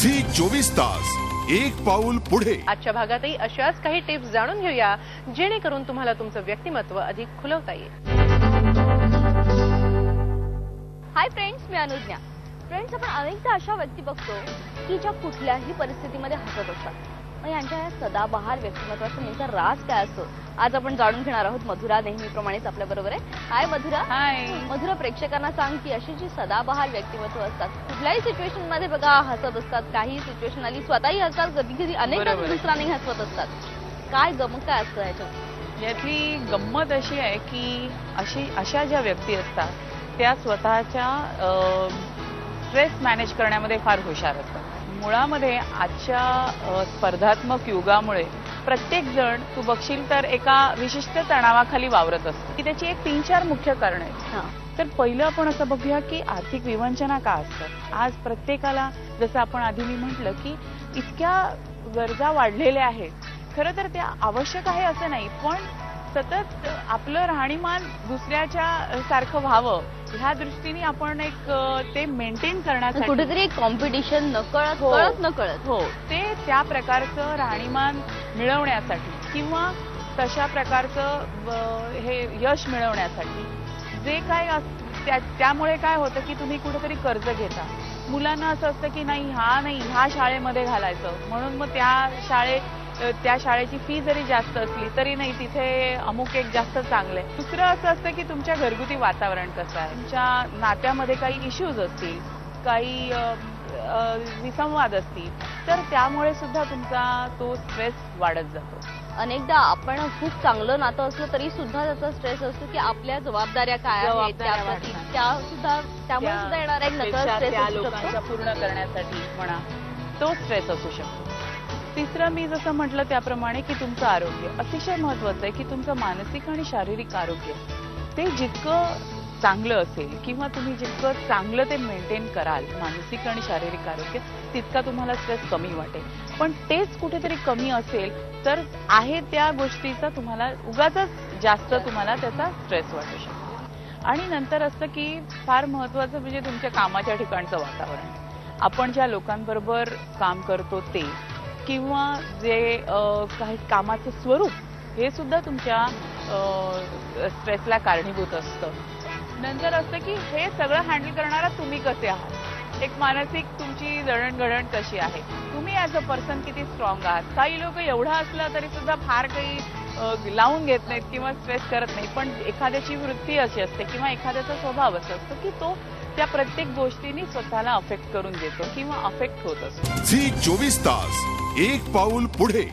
Zee 24 तास एक पाऊल पुढे। आजच्या भागातही अशाच काही टिप्स जाणून घेऊया जेणेकरून तुम्हाला तुमचं व्यक्तिमत्व अधिक खुलवता येईल। हाय फ्रेंड्स, मी अनुज्ञा। फ्रेंड्स, आपण अनेकदा अशा व्यक्ती बघतो की ज्या कुठल्याही परिस्थितीमध्ये हसत असतात। मग यांच्या या सदाबहार व्यक्तिमत्वाचा नेमका राज काय असतो आज आपण जाणून घेणार आहोत। मधुरा नेहमीप्रमाणेच आपल्या बरोबर आहे। हाय मधुरा। हाय मधुरा, प्रेक्षकांना सांग की अशी जी सदाबहार व्यक्तिमत्व असतात कुठल्याही सिच्युएशन मध्ये बघा हसत असतात, काही सिच्युएशन आली स्वतःही हसतात, कधी कधी अनेक दुसऱ्यांनी हसवत असतात। काय गमत काय असतं याच्यात? यातली गंमत अशी आहे की अशा ज्या व्यक्ती असतात त्या स्वतःच्या स्ट्रेस मॅनेज करण्यामध्ये फार हुशार असतात। मुळामध्ये आजच्या स्पर्धात्मक युगामुळे प्रत्येक जण तू बघशील तर एका विशिष्ट तणावाखाली वावरत असतो की त्याची एक 3-4 मुख्य कारण आहेत। तर पहिलं आपण असं बघूया की आर्थिक विवंचना का असतात। आज प्रत्येकाला जसं आपण आधी मी म्हटलं की इतक्या गरजा वाढलेल्या आहेत, खरं तर त्या आवश्यक आहे असं नाही, पण सतत आपलं राहणीमान दुसऱ्याच्या सारखं व्हावं ह्या दृष्टीने आपण एक ते मेंटेन करण्यासाठी कुठेतरी एक कॉम्पिटिशन नकळत नकळत हो ते त्या प्रकारचं राहणीमान मिळवण्यासाठी किंवा तशा प्रकारचं हे यश मिळवण्यासाठी जे काय त्यामुळे काय होतं की तुम्ही कुठेतरी कर्ज घेता। मुलांना असं असतं की नाही ह्या शाळेमध्ये घालायचं म्हणून मग त्या शाळेची फी जरी जास्त असली तरी नाही तिथे अमुक एक जास्त चांगलं आहे। दुसरं असं असतं की तुमच्या घरगुती वातावरण कसं आहे, तुमच्या नात्यामध्ये काही इश्यूज असतील, काही विसंवाद असतील, तर त्यामुळे सुद्धा तुमचा तो स्ट्रेस वाढत जातो। अनेकदा आपण खूप चांगलं नातं असलं तरी सुद्धा त्याचा स्ट्रेस असतो की आपल्या जबाबदाऱ्या काय आहेत त्यामुळे सुद्धा येणारा एक नकळत स्ट्रेस लोकांच्या पूर्ण करण्यासाठी म्हणा तो स्ट्रेस असू शकतो। तिसरं मी जसं म्हटलं त्याप्रमाणे की तुमचं आरोग्य अतिशय महत्वाचं आहे की तुमचं मानसिक आणि शारीरिक आरोग्य ते जितकं चांगलं असेल किंवा तुम्ही जितकं चांगलं ते मेंटेन कराल मानसिक आणि शारीरिक आरोग्य तितका तुम्हाला स्ट्रेस कमी वाटेल। पण तेच कुठेतरी कमी असेल तर आहे त्या गोष्टीचा तुम्हाला उगाचच जास्त तुम्हाला त्याचा स्ट्रेस वाटू शकतो। आणि नंतर असतं की फार महत्वाचं म्हणजे तुमच्या कामाच्या ठिकाणचं वातावरण। आपण ज्या लोकांबरोबर काम करतो ते किंवा जे काही कामाचं स्वरूप हे सुद्धा तुमच्या स्ट्रेसला कारणीभूत असतं। नंतर असतं की हे सगळं हँडल करणारा तुम्ही कसे आहात, एक मानसिक तुमची जडणघडण कशी आहे, तुम्ही ॲज अ पर्सन किती स्ट्रॉंग आहात। काही लोक एवढं असलं तरी सुद्धा फार काही लावून घेत नाहीत किंवा स्ट्रेस करत नाही, पण एखाद्याची वृत्ती अशी असते किंवा एखाद्याचा स्वभाव असा असतो की तो त्या प्रत्येक गोष्टींनी स्वतःला अफेक्ट करून देतो किंवा अफेक्ट होत असतो। झी 24 तास एक पाऊल पुढे।